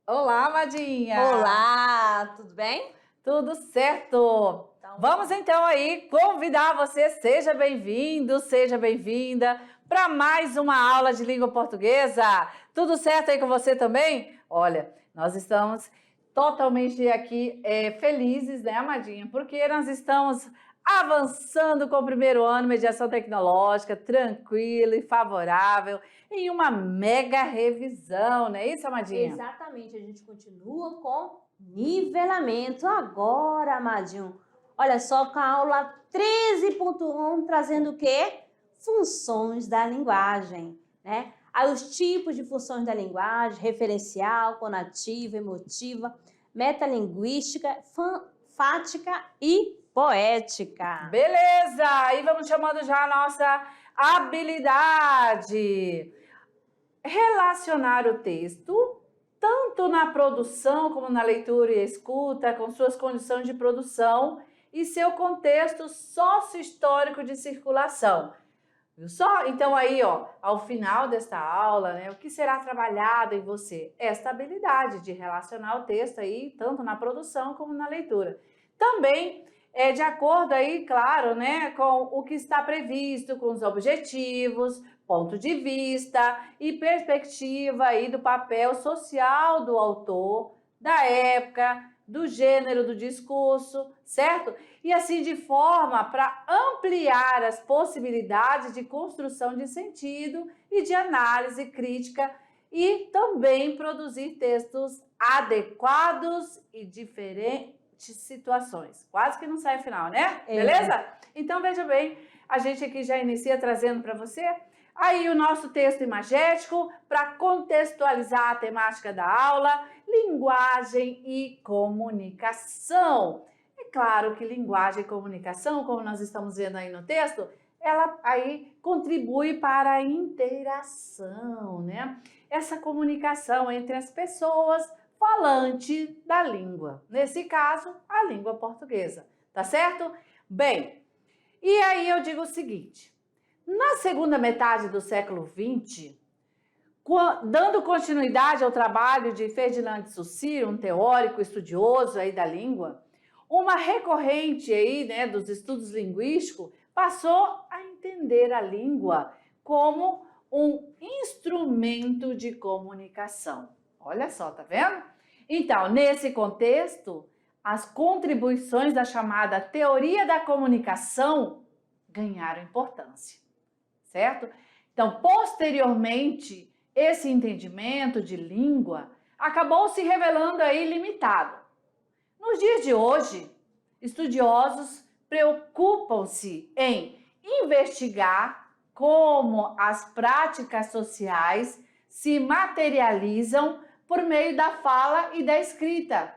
Olá, Madinha! Olá, tudo bem? Tudo certo? Então, Vamos então aí convidar você, seja bem-vindo, seja bem-vinda para mais uma aula de língua portuguesa. Tudo certo aí com você também? Olha, nós estamos totalmente aqui felizes, né, Amadinha? Porque nós estamos avançando com o primeiro ano, mediação tecnológica, tranquilo e favorável, em uma mega revisão, não é isso, Amadinha? exatamente, a gente continua com nivelamento agora, Amadinho. Olha só, com a aula 13.1, trazendo o quê? Funções da linguagem, né? Aí os tipos de funções da linguagem: referencial, conativa, emotiva, metalinguística, fática e poética. Beleza! Aí vamos chamando já a nossa habilidade. Relacionar o texto, tanto na produção como na leitura e escuta, com suas condições de produção e seu contexto sócio-histórico de circulação. Viu só? Então aí, ó, ao final desta aula, né, o que será trabalhado em você? Esta habilidade de relacionar o texto aí, tanto na produção como na leitura. Também é de acordo aí, claro, né, com o que está previsto, com os objetivos, ponto de vista e perspectiva aí do papel social do autor, da época, do gênero do discurso, certo? E assim de forma para ampliar as possibilidades de construção de sentido e de análise crítica e também produzir textos adequados e diferentes situações. Quase que não sai final, né? Beleza? Então veja bem, a gente aqui já inicia trazendo para você aí o nosso texto imagético para contextualizar a temática da aula, linguagem e comunicação. É claro que linguagem e comunicação, como nós estamos vendo aí no texto, ela aí contribui para a interação, né? Essa comunicação entre as pessoas falante da língua. Nesse caso, a língua portuguesa, tá certo? Bem, e aí eu digo o seguinte, na segunda metade do século XX, dando continuidade ao trabalho de Ferdinand de Saussure, um teórico estudioso aí da língua, uma recorrente aí, né, dos estudos linguísticos passou a entender a língua como um instrumento de comunicação. Olha só, tá vendo? Então, nesse contexto, as contribuições da chamada teoria da comunicação ganharam importância, certo? Então, posteriormente, esse entendimento de língua acabou se revelando aí limitado. Nos dias de hoje, estudiosos preocupam-se em investigar como as práticas sociais se materializam por meio da fala e da escrita.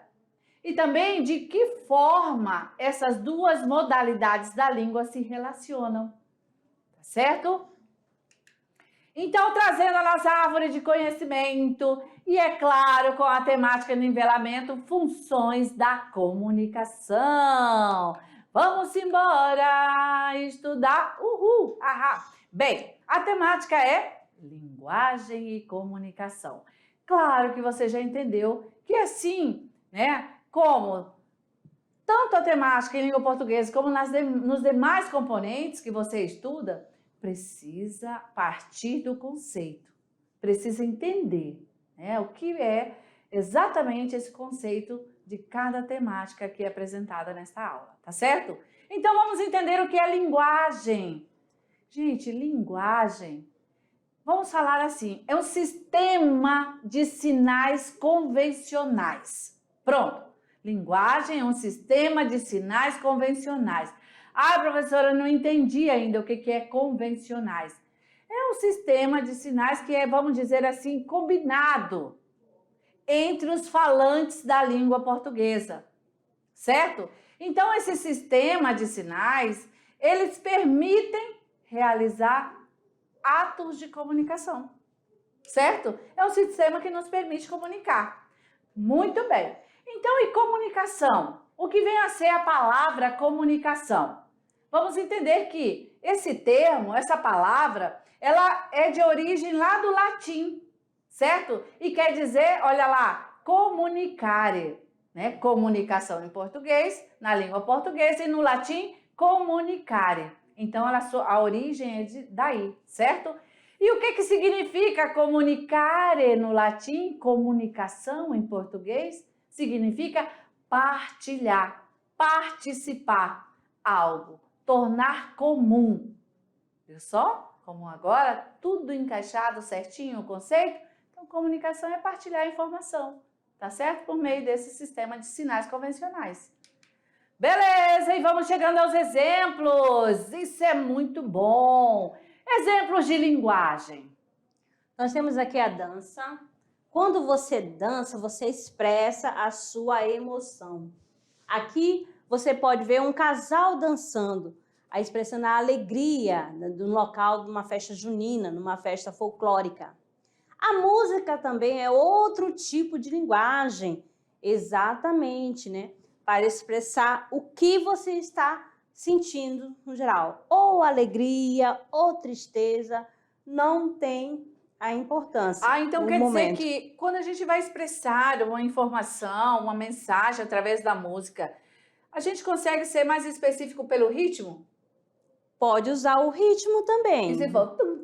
E também de que forma essas duas modalidades da língua se relacionam. Tá certo? Então, trazendo a nossa árvore de conhecimento e, é claro, com a temática nivelamento, funções da comunicação. Vamos embora estudar. Uhul! Ahá! Bem, a temática é linguagem e comunicação. Claro que você já entendeu que assim, né, como tanto a temática em língua portuguesa como nos demais componentes que você estuda, precisa partir do conceito, precisa entender, né, o que é exatamente esse conceito de cada temática aqui apresentada nesta aula, tá certo? Então vamos entender o que é linguagem. Gente, linguagem, vamos falar assim, é um sistema de sinais convencionais. Pronto. Linguagem é um sistema de sinais convencionais. Ah, professora, eu não entendi ainda o que é convencionais. É um sistema de sinais que é, vamos dizer assim, combinado entre os falantes da língua portuguesa, certo? Então, esse sistema de sinais, eles permitem realizar atos de comunicação, certo? É um sistema que nos permite comunicar. Muito bem. Então, e comunicação? O que vem a ser a palavra comunicação? Vamos entender que esse termo, essa palavra, ela é de origem lá do latim, certo? E quer dizer, olha lá, comunicare, né? Comunicação em português, na língua portuguesa, e no latim, comunicare. Então, a origem é daí, certo? E o que significa comunicare no latim? Comunicação em português significa partilhar, participar algo, tornar comum. Viu só? Como agora, tudo encaixado certinho o conceito? Então, comunicação é partilhar informação, tá certo? Por meio desse sistema de sinais convencionais. Beleza, e vamos chegando aos exemplos. Isso é muito bom. Exemplos de linguagem. Nós temos aqui a dança. Quando você dança, você expressa a sua emoção. Aqui você pode ver um casal dançando, expressando a alegria do local de uma festa junina, numa festa folclórica. A música também é outro tipo de linguagem, exatamente, né? Para expressar o que você está sentindo no geral. Ou alegria, ou tristeza, não tem a importância. Então quer dizer que quando a gente vai expressar uma informação, uma mensagem através da música, a gente consegue ser mais específico pelo ritmo? Pode usar o ritmo também. E você fala... Eu estou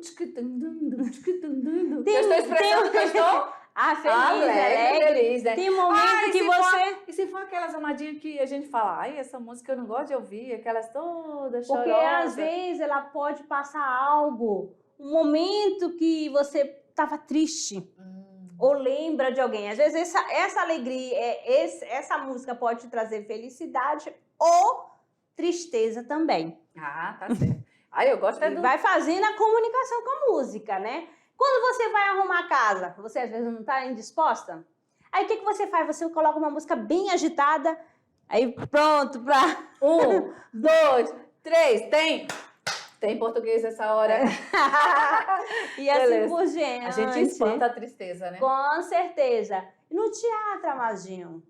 expressando que eu estou... feliz, né? Tem momento que você... E se for aquelas amadinhas que a gente fala, ai, essa música eu não gosto de ouvir, aquelas todas chorosas. Porque às vezes ela pode passar algo, um momento que você estava triste, ou lembra de alguém. Às vezes essa alegria, essa música pode te trazer felicidade ou tristeza também. Tá certo. Eu gosto do... Vai fazendo a comunicação com a música, né? Quando você vai arrumar a casa, você às vezes não está indisposta? Aí o que você faz? Você coloca uma música bem agitada, aí pronto para... 1, 2, 3, tem português essa hora. E assim por diante. A gente espanta a tristeza, né? Com certeza. E no teatro, Amadinho?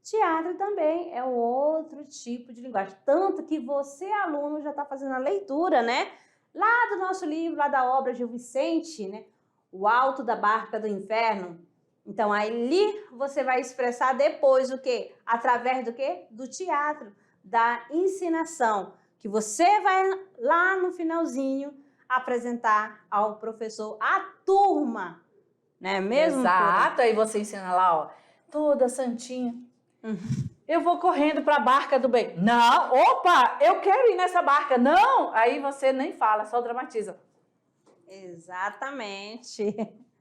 Teatro também é um outro tipo de linguagem. Tanto que você, aluno, já está fazendo a leitura, né? Lá do nosso livro, lá da obra de Vicente, né? O Alto da Barca do Inferno. Então, ali você vai expressar depois o quê? Através do quê? Do teatro, da ensinação. Que você vai lá no finalzinho apresentar ao professor, à turma, né? Mesmo? Exato, aí você ensina lá, ó, toda santinha. Eu vou correndo para a barca do bem. Não, opa, eu quero ir nessa barca. Não, aí você nem fala, só dramatiza. Exatamente.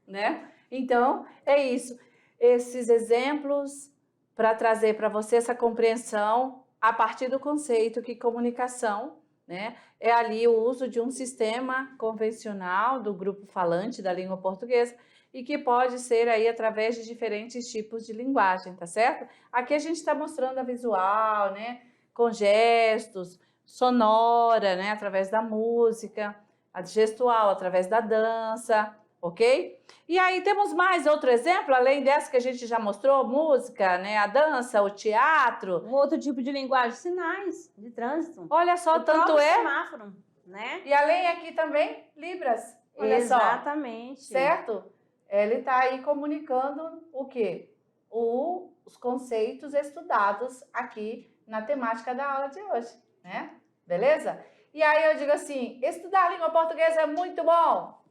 Né? Então, é isso. Esses exemplos para trazer para você essa compreensão a partir do conceito que comunicação, né, é ali o uso de um sistema convencional do grupo falante da língua portuguesa e que pode ser aí através de diferentes tipos de linguagem, tá certo? Aqui a gente está mostrando a visual, né, com gestos, sonora, né, através da música, a gestual através da dança, ok? E aí temos mais outro exemplo, além dessa que a gente já mostrou, música, né, a dança, o teatro. Um outro tipo de linguagem, sinais de trânsito. Olha só, tanto é... semáforo, né? E além aqui também, Libras. Olha exatamente. Só, certo? Ele está aí comunicando o quê? Os conceitos estudados aqui na temática da aula de hoje, né? Beleza? E aí eu digo assim, estudar língua portuguesa é muito bom.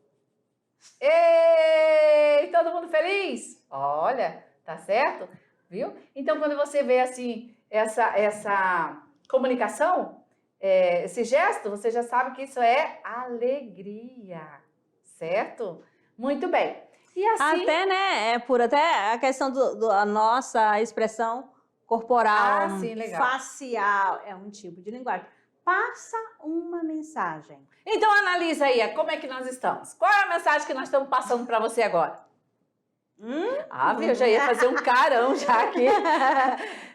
Ei, todo mundo feliz? Olha, tá certo? Viu? Então, quando você vê assim, essa comunicação, esse gesto, você já sabe que isso é alegria, certo? Muito bem. E assim... Até, né, até a questão da nossa expressão corporal, sim, legal. facial, é um tipo de linguagem. Passa uma mensagem. Então, analisa aí, como é que nós estamos? Qual é a mensagem que nós estamos passando para você agora? Viu? Eu já ia fazer um carão já aqui.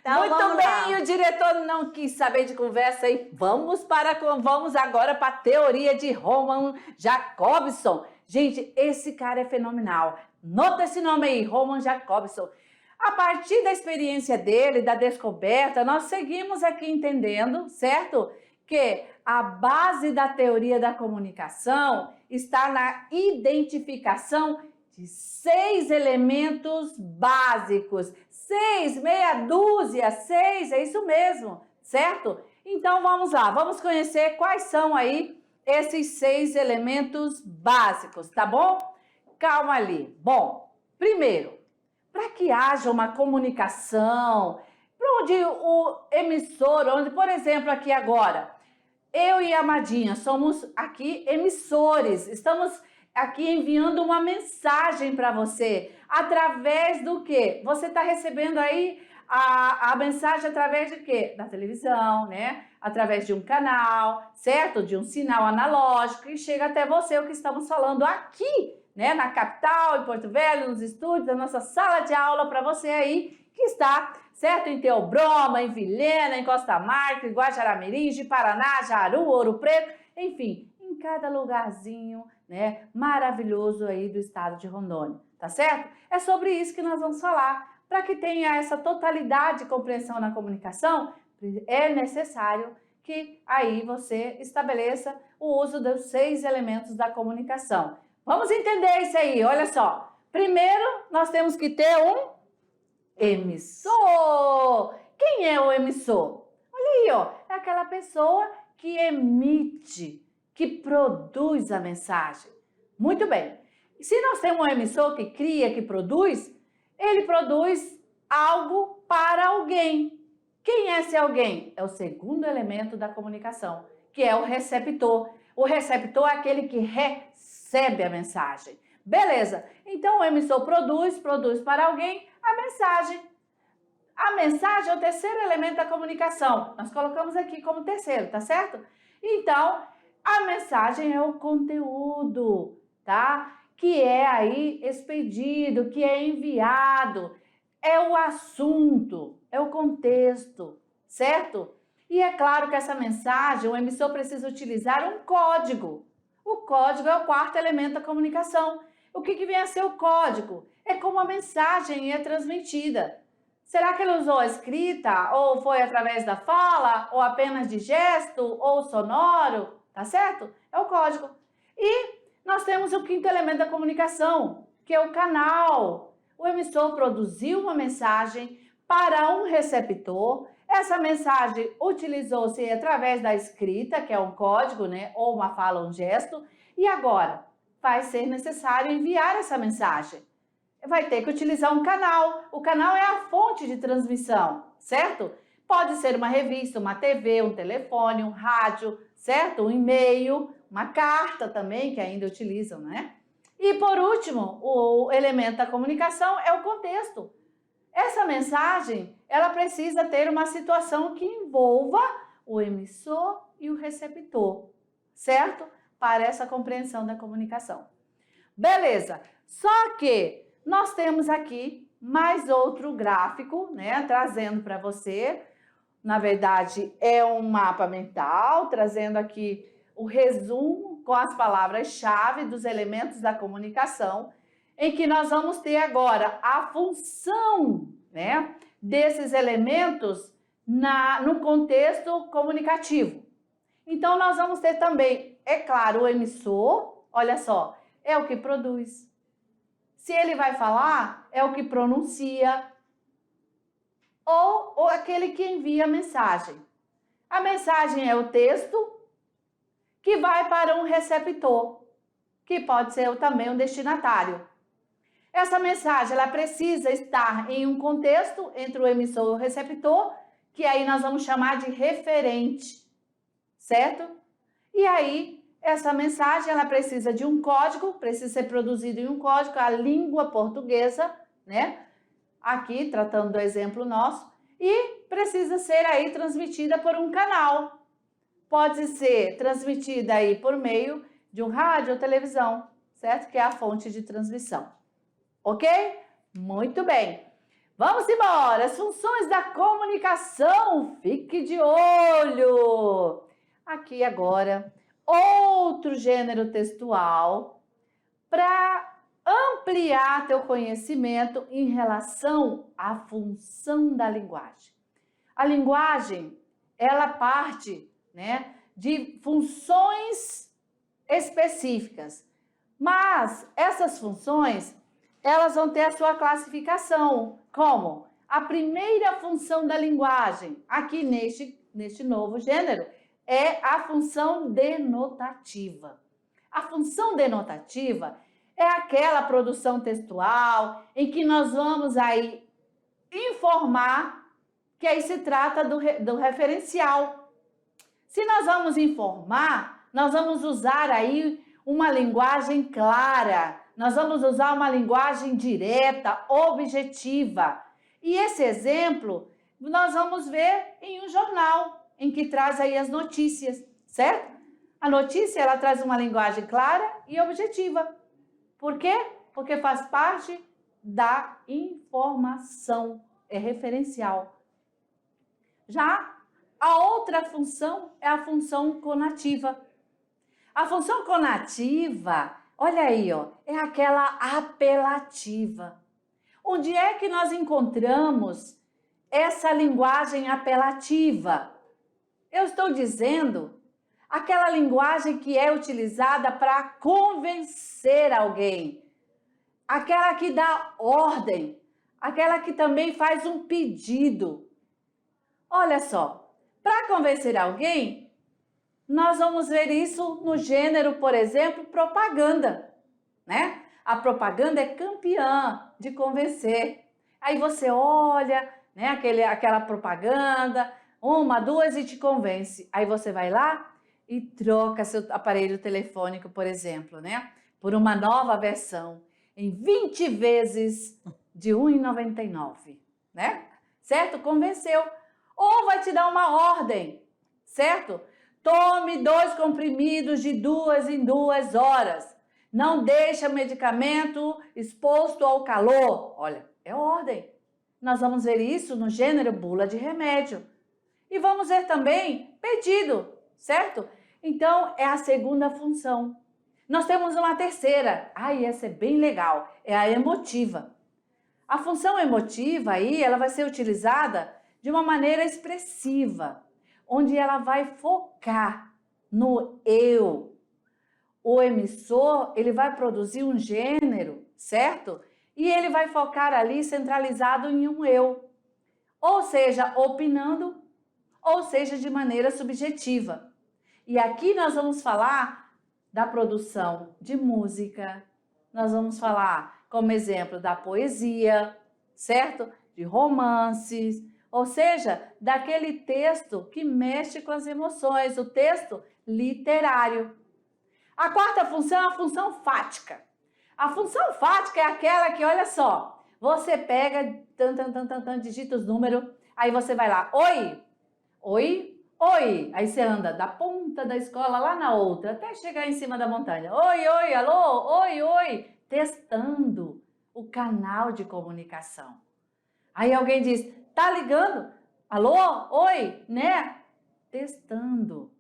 Então, muito bem, o diretor não quis saber de conversa e vamos agora para a teoria de Roman Jakobson. Gente, esse cara é fenomenal. Nota esse nome aí, Roman Jakobson. A partir da experiência dele, da descoberta, nós seguimos aqui entendendo, certo? Que a base da teoria da comunicação está na identificação de 6 elementos básicos. 6, meia dúzia, 6, é isso mesmo, certo? Então vamos lá, vamos conhecer quais são aí esses 6 elementos básicos, tá bom? Calma ali. Bom, primeiro, para que haja uma comunicação, para onde o emissor, onde, por exemplo, aqui agora, eu e a Madinha somos aqui emissores, estamos aqui enviando uma mensagem para você, através do quê? Você está recebendo aí a mensagem através de quê? Da televisão, né? Através de um canal, certo? De um sinal analógico e chega até você o que estamos falando aqui, né? Na capital, em Porto Velho, nos estúdios, da nossa sala de aula para você aí que está, certo? Em Theobroma, em Vilhena, em Costa Marca, em Guajará-Mirim, de Paraná, Jaru, Ouro Preto, enfim, em cada lugarzinho, né, maravilhoso aí do estado de Rondônia, tá certo? É sobre isso que nós vamos falar. Para que tenha essa totalidade de compreensão na comunicação, é necessário que aí você estabeleça o uso dos 6 elementos da comunicação. Vamos entender isso aí, olha só. Primeiro, nós temos que ter um emissor. Quem é o emissor? Olha aí, ó, é aquela pessoa que emite, que produz a mensagem. Muito bem. E se nós temos um emissor que cria, que produz, ele produz algo para alguém. Quem é esse alguém? É o segundo elemento da comunicação, que é o receptor. O receptor é aquele que recebe a mensagem. Beleza, então o emissor produz para alguém a mensagem. A mensagem é o terceiro elemento da comunicação. Nós colocamos aqui como terceiro, tá certo? Então, a mensagem é o conteúdo, tá? Que é aí expedido, que é enviado. É o assunto, é o contexto, certo? E é claro que essa mensagem, o emissor precisa utilizar um código. O código é o quarto elemento da comunicação. O que vem a ser o código? É como a mensagem é transmitida. Será que ele usou a escrita, ou foi através da fala, ou apenas de gesto, ou sonoro? Tá certo? É o código. E nós temos o quinto elemento da comunicação, que é o canal. O emissor produziu uma mensagem para um receptor. Essa mensagem utilizou-se através da escrita, que é um código, né? Ou uma fala, um gesto. E agora, vai ser necessário enviar essa mensagem. Vai ter que utilizar um canal. O canal é a fonte de transmissão, certo? Pode ser uma revista, uma TV, um telefone, um rádio, certo? Um e-mail, uma carta também, que ainda utilizam, né? E por último, o elemento da comunicação é o contexto. Essa mensagem, ela precisa ter uma situação que envolva o emissor e o receptor, certo? Para essa compreensão da comunicação. Beleza, só que nós temos aqui mais outro gráfico, né? Trazendo para você, na verdade é um mapa mental, trazendo aqui o resumo com as palavras-chave dos elementos da comunicação, em que nós vamos ter agora a função, né, desses elementos no contexto comunicativo. Então, nós vamos ter também, é claro, o emissor, olha só, é o que produz. Se ele vai falar, é o que pronuncia, ou aquele que envia a mensagem. A mensagem é o texto que vai para um receptor, que pode ser também um destinatário. Essa mensagem, ela precisa estar em um contexto entre o emissor e o receptor, que aí nós vamos chamar de referente, certo? E aí, essa mensagem, ela precisa de um código, precisa ser produzido em um código, a língua portuguesa, né? Aqui, tratando do exemplo nosso, e precisa ser aí transmitida por um canal. Pode ser transmitida aí por meio de um rádio ou televisão, certo? Que é a fonte de transmissão. Ok? Muito bem. Vamos embora. As funções da comunicação. Fique de olho. Aqui agora, outro gênero textual para ampliar teu conhecimento em relação à função da linguagem. A linguagem, ela parte, né, de funções específicas, mas essas funções, elas vão ter a sua classificação. Como? A primeira função da linguagem, aqui neste novo gênero, é a função denotativa. A função denotativa é aquela produção textual em que nós vamos aí informar, que aí se trata do referencial. Se nós vamos informar, nós vamos usar aí uma linguagem clara, nós vamos usar uma linguagem direta, objetiva. E esse exemplo nós vamos ver em um jornal, em que traz aí as notícias, certo? A notícia, ela traz uma linguagem clara e objetiva. Por quê? Porque faz parte da informação, é referencial. Já a outra função é a função conativa. A função conativa, olha aí, ó, é aquela apelativa. Onde é que nós encontramos essa linguagem apelativa? Eu estou dizendo aquela linguagem que é utilizada para convencer alguém, aquela que dá ordem, aquela que também faz um pedido. Olha só, para convencer alguém, nós vamos ver isso no gênero, por exemplo, propaganda, né? A propaganda é campeã de convencer. Aí você olha, né, aquela propaganda, uma, duas e te convence. Aí você vai lá e troca seu aparelho telefônico, por exemplo, né, por uma nova versão em 20 vezes de R$ 1,99, né? Certo? Convenceu. Ou vai te dar uma ordem, certo? Tome 2 comprimidos de 2 em 2 horas. Não deixa medicamento exposto ao calor. Olha, é ordem. Nós vamos ver isso no gênero bula de remédio. E vamos ver também pedido, certo? Então, é a segunda função. Nós temos uma terceira. Essa é bem legal. É a emotiva. A função emotiva aí, ela vai ser utilizada de uma maneira expressiva, onde ela vai focar no eu. O emissor, ele vai produzir um gênero, certo? E ele vai focar ali centralizado em um eu. Ou seja, opinando, ou seja, de maneira subjetiva. E aqui nós vamos falar da produção de música, nós vamos falar, como exemplo, da poesia, certo? De romances, ou seja, daquele texto que mexe com as emoções, o texto literário. A quarta função é a função fática. A função fática é aquela que, olha só, você pega, digita os números, aí você vai lá, oi, oi, oi. Aí você anda da ponta da escola lá na outra, até chegar em cima da montanha. Oi, oi, alô, oi, oi. Testando o canal de comunicação. Aí alguém diz, tá ligando? Alô, oi, né? Testando.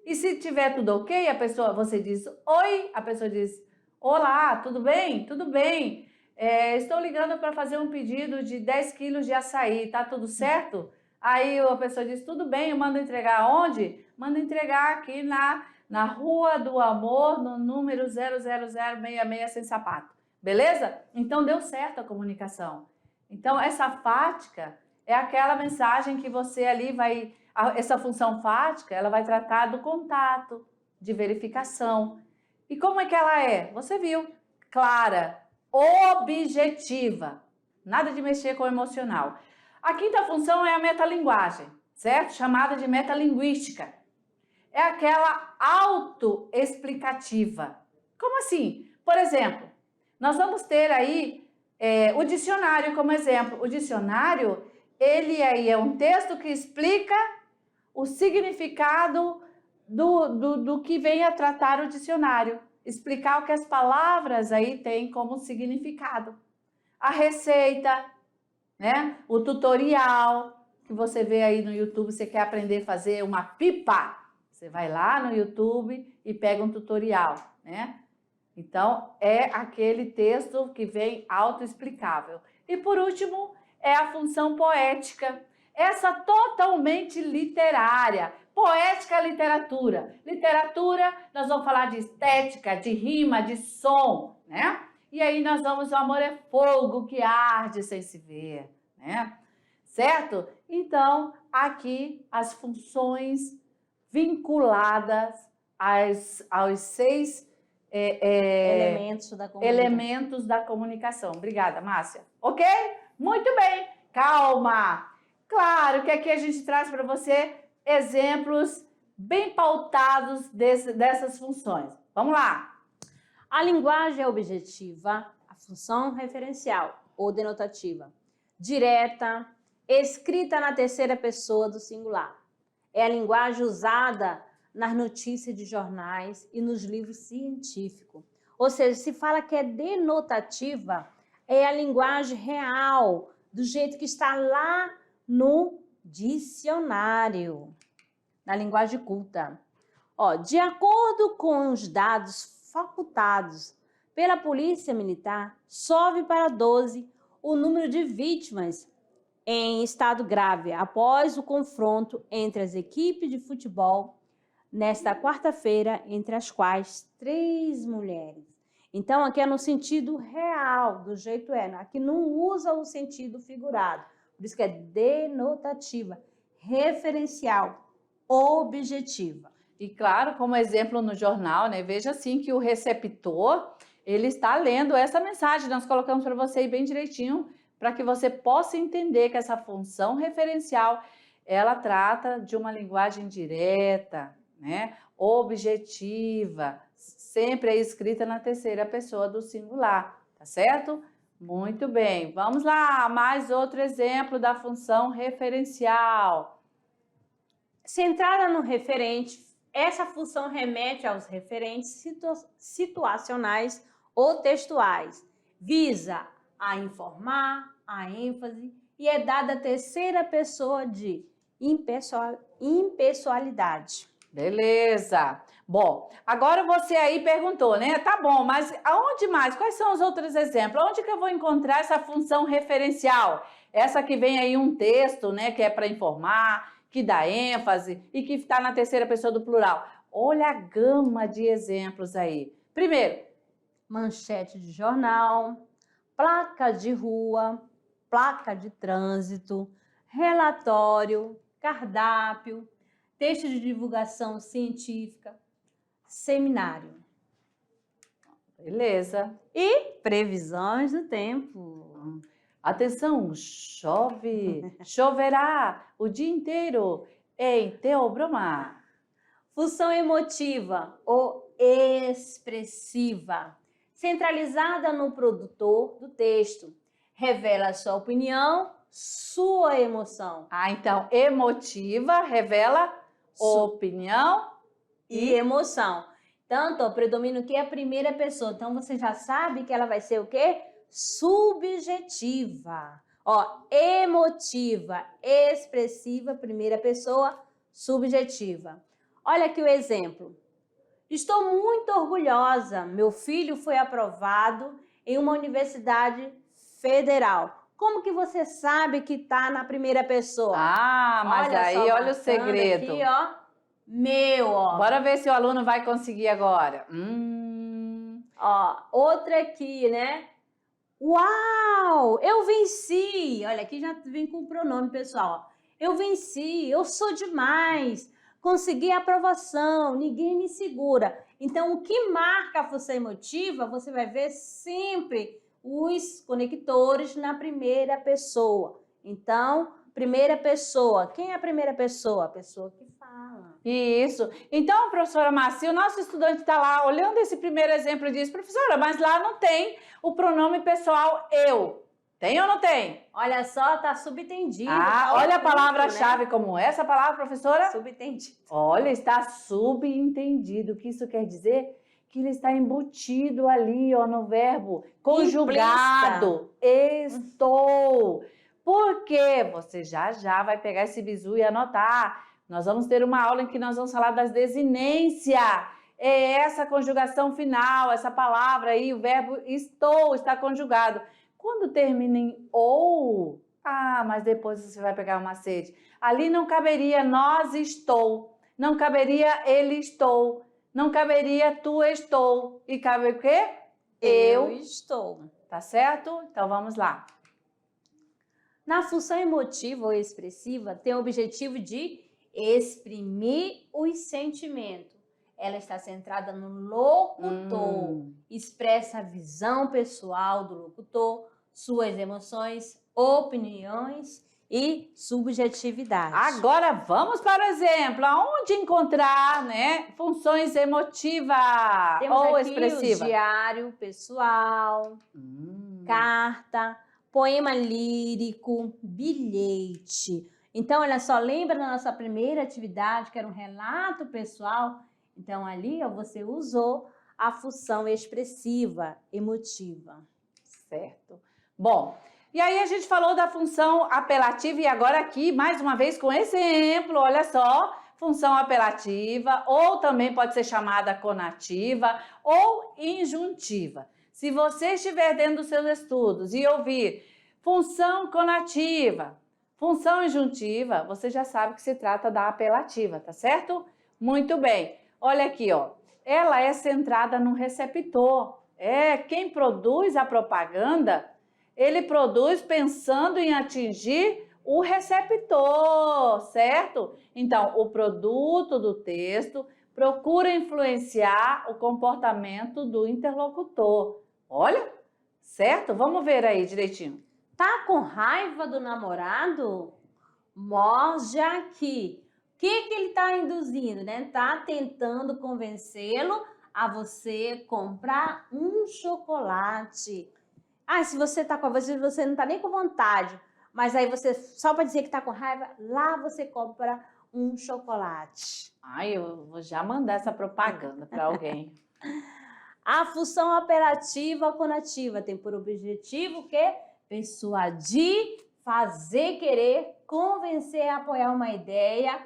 E se tiver tudo ok, você diz oi, a pessoa diz olá, tudo bem? Tudo bem. Estou ligando para fazer um pedido de 10 quilos de açaí, tá tudo certo? Aí a pessoa diz, tudo bem, eu mando entregar onde? Mando entregar aqui na Rua do Amor, no número 00066 sem sapato. Beleza? Então deu certo a comunicação. Então essa fática é aquela mensagem que você ali vai... Essa função fática, ela vai tratar do contato, de verificação. E como é que ela é? Você viu, clara, objetiva, nada de mexer com o emocional. A quinta função é a metalinguagem, certo? Chamada de metalinguística. É aquela autoexplicativa. Como assim? Por exemplo, nós vamos ter aí o dicionário como exemplo. O dicionário, ele aí é um texto que explica o significado do que vem a tratar o dicionário. Explicar o que as palavras aí têm como significado. A receita, né? O tutorial que você vê aí no YouTube, você quer aprender a fazer uma pipa. Você vai lá no YouTube e pega um tutorial, né? Então, é aquele texto que vem autoexplicável. E por último, é a função poética. Essa totalmente literária. Poética é literatura. Literatura, nós vamos falar de estética, de rima, de som, né? E aí nós vamos, o amor é fogo que arde sem se ver, né? Certo? Então, aqui as funções vinculadas aos 6 elementos da comunicação. Obrigada, Márcia. Ok? Muito bem. Calma. Claro que aqui a gente traz para você exemplos bem pautados dessas funções. Vamos lá. A linguagem é objetiva, a função referencial ou denotativa, direta, escrita na terceira pessoa do singular. É a linguagem usada nas notícias de jornais e nos livros científicos. Ou seja, se fala que é denotativa, é a linguagem real, do jeito que está lá no dicionário, na linguagem culta. De acordo com os dados facultados pela Polícia Militar, sobe para 12 o número de vítimas em estado grave após o confronto entre as equipes de futebol nesta quarta-feira, entre as quais 3 mulheres. Então, aqui é no sentido real, do jeito aqui não usa o sentido figurado, por isso que é denotativa, referencial, objetiva. E claro, como exemplo no jornal, né? Veja assim que o receptor, ele está lendo essa mensagem. Nós colocamos para você aí bem direitinho, para que você possa entender que essa função referencial, ela trata de uma linguagem direta, né? Objetiva, sempre é escrita na terceira pessoa do singular, tá certo? Muito bem. Vamos lá, mais outro exemplo da função referencial. Centrada no referente, essa função remete aos referentes situacionais ou textuais, visa a informar, a ênfase e é dada a terceira pessoa de impessoalidade. Beleza. Bom, agora você aí perguntou, né? Tá bom, mas aonde mais? Quais são os outros exemplos? Onde que eu vou encontrar essa função referencial? Essa que vem aí um texto, né? Que é para informar, que dá ênfase e que está na terceira pessoa do plural. Olha a gama de exemplos aí. Primeiro, manchete de jornal, placa de rua, placa de trânsito, relatório, cardápio, texto de divulgação científica, seminário. Beleza. E previsões do tempo. Atenção, chove, choverá o dia inteiro em Theobroma. Função emotiva ou expressiva, centralizada no produtor do texto, revela sua opinião, sua emoção. Então, emotiva revela opinião e emoção. Tanto, predomina o que? A primeira pessoa. Então, você já sabe que ela vai ser o quê? Subjetiva. Emotiva, expressiva, primeira pessoa, subjetiva. Olha aqui o exemplo. Estou muito orgulhosa. Meu filho foi aprovado em uma universidade federal. Como que você sabe que está na primeira pessoa? Mas olha aí, olha o segredo. Aqui, meu, Bora ver se o aluno vai conseguir agora. Outra aqui, né? Uau, eu venci. Olha, aqui já vem com o pronome, pessoal. Eu venci, eu sou demais. Consegui a aprovação, ninguém me segura. Então, o que marca a função emotiva, você vai ver sempre os conectores na primeira pessoa. Então, primeira pessoa. Quem é a primeira pessoa? A pessoa que fala. Isso. Então, professora Márcia, o nosso estudante está lá olhando esse primeiro exemplo e diz, professora, mas lá não tem o pronome pessoal eu. Tem ou não tem? Olha só, tá subentendido. Olha a palavra-chave, né? Como essa palavra, professora? Subentendido. Olha, está subentendido. O que isso quer dizer? Que ele está embutido ali, no verbo conjugado. Estou. Porque você já vai pegar esse bizu e anotar. Nós vamos ter uma aula em que nós vamos falar das desinências. É essa conjugação final, essa palavra aí, o verbo estou, está conjugado. Quando termina em ou, mas depois você vai pegar o macete. Ali não caberia nós estou, não caberia ele estou, não caberia tu estou. E cabe o quê? Eu estou. Tá certo? Então vamos lá. Na função emotiva ou expressiva, tem o objetivo de exprimir os sentimentos. Ela está centrada no locutor, expressa a visão pessoal do locutor, suas emoções, opiniões e subjetividade. Agora vamos para o exemplo. Aonde encontrar, né, funções emotivas Temos ou aqui expressivas? o diário pessoal, carta, poema lírico, bilhete. Então, olha só, lembra da nossa primeira atividade, que era um relato pessoal? Então, ali ó, você usou a função expressiva, emotiva. Certo. Bom, e aí a gente falou da função apelativa e agora aqui, mais uma vez, com exemplo, olha só, função apelativa, ou também pode ser chamada conativa ou injuntiva. Se você estiver dentro dos seus estudos e ouvir função conativa, função injuntiva, você já sabe que se trata da apelativa, tá certo? Muito bem. Olha aqui, ó. Ela é centrada no receptor. Quem produz a propaganda, ele produz pensando em atingir o receptor, certo? Então, o produto do texto procura influenciar o comportamento do interlocutor. Olha, certo? Vamos ver aí direitinho. Tá com raiva do namorado? Mostre aqui. O que ele está induzindo, né? Tá tentando convencê-lo a você comprar um chocolate. Ah, se você tá com você não tá nem com vontade, mas aí você, só para dizer que tá com raiva, lá você compra um chocolate. Ai, eu vou já mandar essa propaganda para alguém. A função apelativa conativa tem por objetivo o quê? Persuadir, fazer querer, convencer a apoiar uma ideia,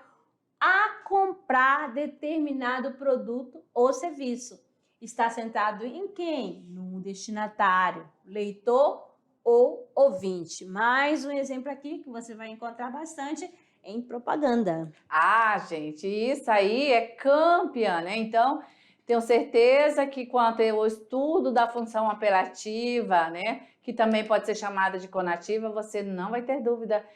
a comprar determinado produto ou serviço. Está centrado em quem? No destinatário, leitor ou ouvinte. Mais um exemplo aqui que você vai encontrar bastante em propaganda. Ah, gente, isso aí é campeã, né? Então, tenho certeza que quanto ao estudo da função apelativa, né, que também pode ser chamada de conativa, você não vai ter dúvida.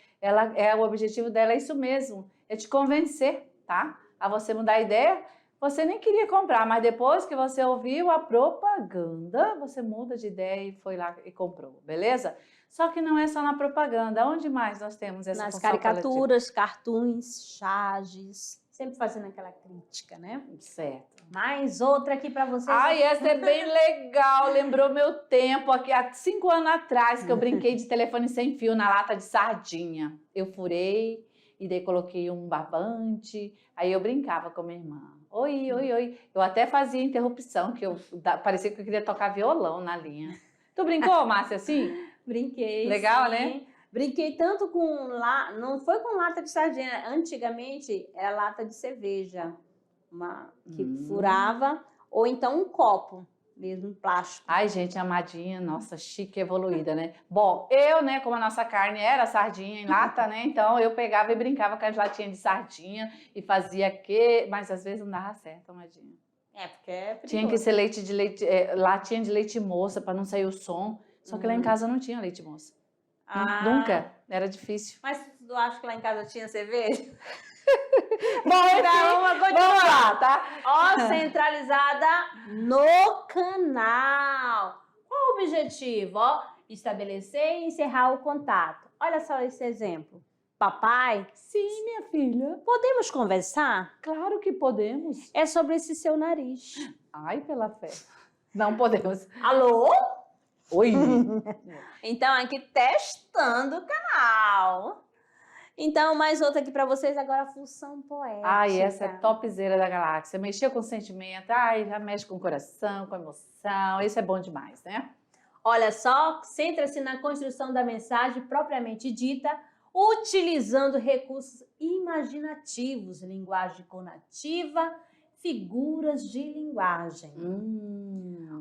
O objetivo dela é isso mesmo, é te convencer, tá? A você mudar a ideia. Você nem queria comprar, mas depois que você ouviu a propaganda, você muda de ideia e foi lá e comprou, beleza? Só que não é só na propaganda. Onde mais nós temos essa Nas função apelativa? caricaturas, cartoons, charges, sempre fazendo aquela crítica, né? Certo. Mais outra aqui para vocês. Ai, essa é bem legal, lembrou meu tempo aqui há 5 anos atrás que eu brinquei de telefone sem fio na lata de sardinha. Eu furei e daí coloquei um barbante, aí eu brincava com minha irmã. Oi, oi, oi. Eu até fazia interrupção, parecia que eu queria tocar violão na linha. Tu brincou, Márcia, assim? Brinquei. Legal, sim. né? Brinquei tanto com não foi com lata de sardinha, antigamente era lata de cerveja, que furava, ou então um copo, mesmo plástico. Ai, gente, amadinha, nossa, chique e evoluída, né? Bom, eu, né, como a nossa carne era sardinha em lata, né, então eu pegava e brincava com as latinhas de sardinha e fazia mas às vezes não dava certo, amadinha. Porque é perigoso. Tinha que ser latinha de leite moça para não sair o som, só que lá em casa não tinha leite moça. Nunca, era difícil. Mas tu acha que lá em casa tinha cerveja? Bom, então, vamos lá, tá? Ó, centralizada no canal. Qual o objetivo? Ó, estabelecer e encerrar o contato. Olha só esse exemplo. Papai, Sim, minha filha. podemos conversar? Claro que podemos. É sobre esse seu nariz. Ai, pela fé. Não podemos. Alô? Oi. Então, aqui testando o canal. Então, mais outra aqui para vocês, agora a função poética. Ai, essa é topzera da galáxia. Mexeu com sentimento, ai, já mexe com o coração, com a emoção. Isso é bom demais, né? Olha só, centra-se na construção da mensagem propriamente dita, utilizando recursos imaginativos, linguagem conativa, figuras de linguagem.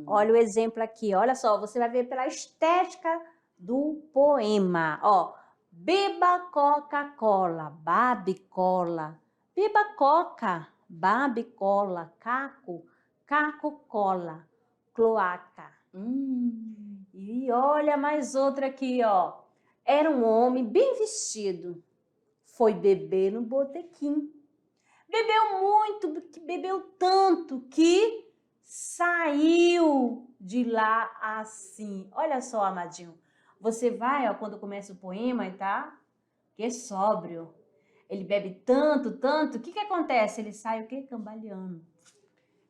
Olha o exemplo aqui, olha só, você vai ver pela estética do poema. Ó, beba Coca-Cola, babe cola. Beba coca, babe cola, caco, caco cola, cloaca. E olha mais outra aqui, ó. Era um homem bem vestido. Foi beber no botequim. Bebeu muito, bebeu tanto que saiu de lá assim. Olha só, amadinho. Você vai, ó, quando começa o poema, e tá? Que é sóbrio. Ele bebe tanto, tanto. O que que acontece? Ele sai o quê? Cambaleando.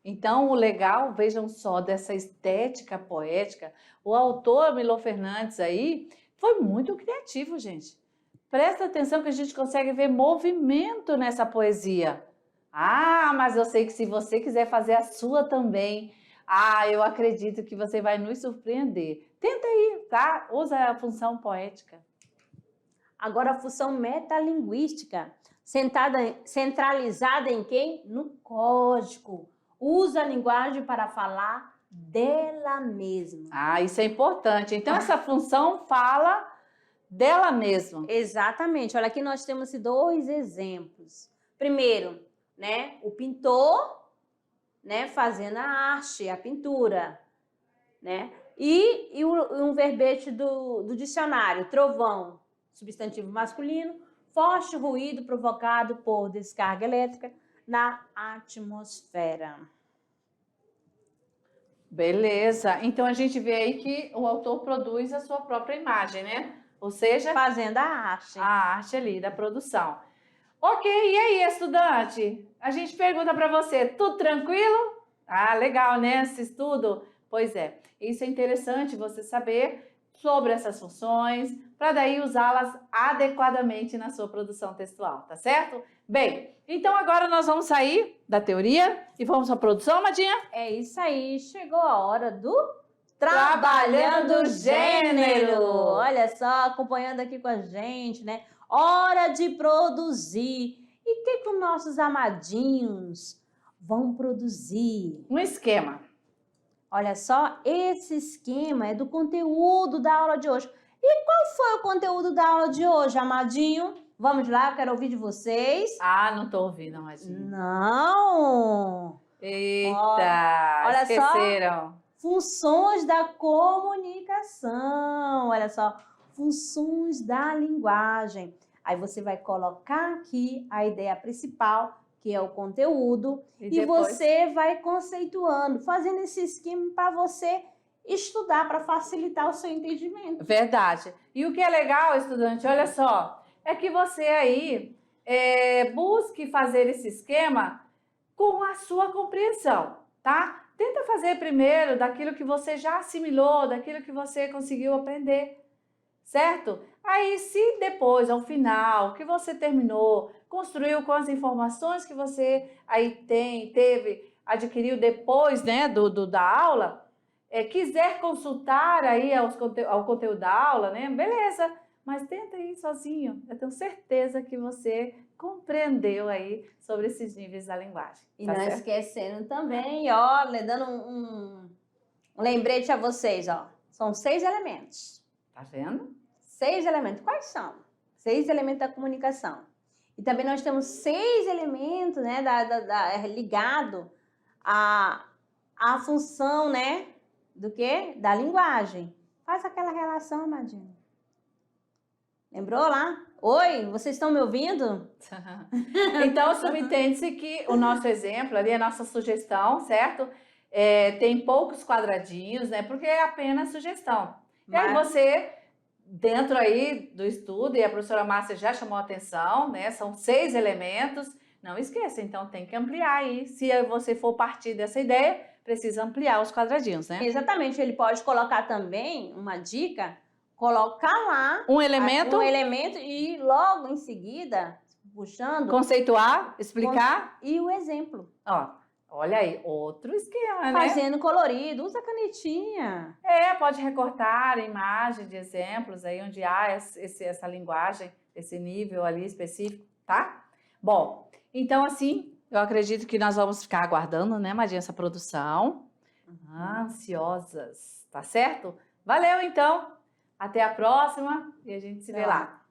Então, o legal, vejam só, dessa estética poética, o autor Milor Fernandes aí foi muito criativo, gente. Presta atenção que a gente consegue ver movimento nessa poesia. Ah, mas eu sei que se você quiser fazer a sua também, eu acredito que você vai nos surpreender. Tenta aí, tá? Usa a função poética. Agora, a função metalinguística, centralizada em quem? No código. Usa a linguagem para falar dela mesma. Isso é importante. Então, essa função fala dela mesma. Exatamente. Olha, aqui nós temos 2 exemplos. Primeiro, né, o pintor, né, fazendo a arte, a pintura, né? E um verbete do dicionário, trovão, substantivo masculino, forte ruído provocado por descarga elétrica na atmosfera. Beleza. Então, a gente vê aí que o autor produz a sua própria imagem, né? Ou seja, fazendo a arte. A arte ali da produção. Ok, e aí, estudante? A gente pergunta para você, tudo tranquilo? Legal, né? Esse estudo? Pois é, isso é interessante você saber sobre essas funções, para daí usá-las adequadamente na sua produção textual, tá certo? Bem, então agora nós vamos sair da teoria e vamos à produção, Madinha? É isso aí, chegou a hora do Trabalhando Gênero! Olha só, acompanhando aqui com a gente, né? Hora de produzir. E o que os nossos amadinhos vão produzir? Um esquema. Olha só, esse esquema é do conteúdo da aula de hoje. E qual foi o conteúdo da aula de hoje, amadinho? Vamos lá, eu quero ouvir de vocês. Não estou ouvindo, amadinho. Não! Eita, olha esqueceram. Só, funções da comunicação. Olha só, funções da linguagem. Aí você vai colocar aqui a ideia principal, que é o conteúdo, e você vai conceituando, fazendo esse esquema para você estudar, para facilitar o seu entendimento. Verdade. E o que é legal, estudante, olha só, é que você aí busque fazer esse esquema com a sua compreensão, tá? Tenta fazer primeiro daquilo que você já assimilou, daquilo que você conseguiu aprender, certo? Aí, se depois, ao final, que você terminou, construiu com as informações que você aí adquiriu depois, né, da aula, quiser consultar aí ao conteúdo da aula, né, beleza, mas tenta ir sozinho. Eu tenho certeza que você compreendeu aí sobre esses níveis da linguagem. E não esquecendo também, ó, dando um lembrete a vocês, ó, são 6 elementos. Tá vendo? 6 elementos. Quais são? 6 elementos da comunicação. E também nós temos 6 elementos, né, ligado à função, né, do quê? Da linguagem. Faz aquela relação, amadinho. Lembrou lá? Oi, vocês estão me ouvindo? Então, subentende-se que o nosso exemplo ali, a nossa sugestão, certo? Tem poucos quadradinhos, né? Porque é apenas sugestão. E aí você, dentro aí do estudo, e a professora Márcia já chamou a atenção, né? São 6 elementos. Não esqueça, então tem que ampliar aí. Se você for partir dessa ideia, precisa ampliar os quadradinhos, né? Exatamente. Ele pode colocar também uma dica, colocar lá um elemento e logo em seguida, puxando, conceituar, explicar e o exemplo. Ó, olha aí, outro esquema, né? Fazendo colorido, usa canetinha. Pode recortar imagem de exemplos aí onde há essa linguagem, esse nível ali específico, tá? Bom, então assim, eu acredito que nós vamos ficar aguardando, né, Madinha, essa produção. Ansiosas, tá certo? Valeu, então! Até a próxima e a gente se vê lá.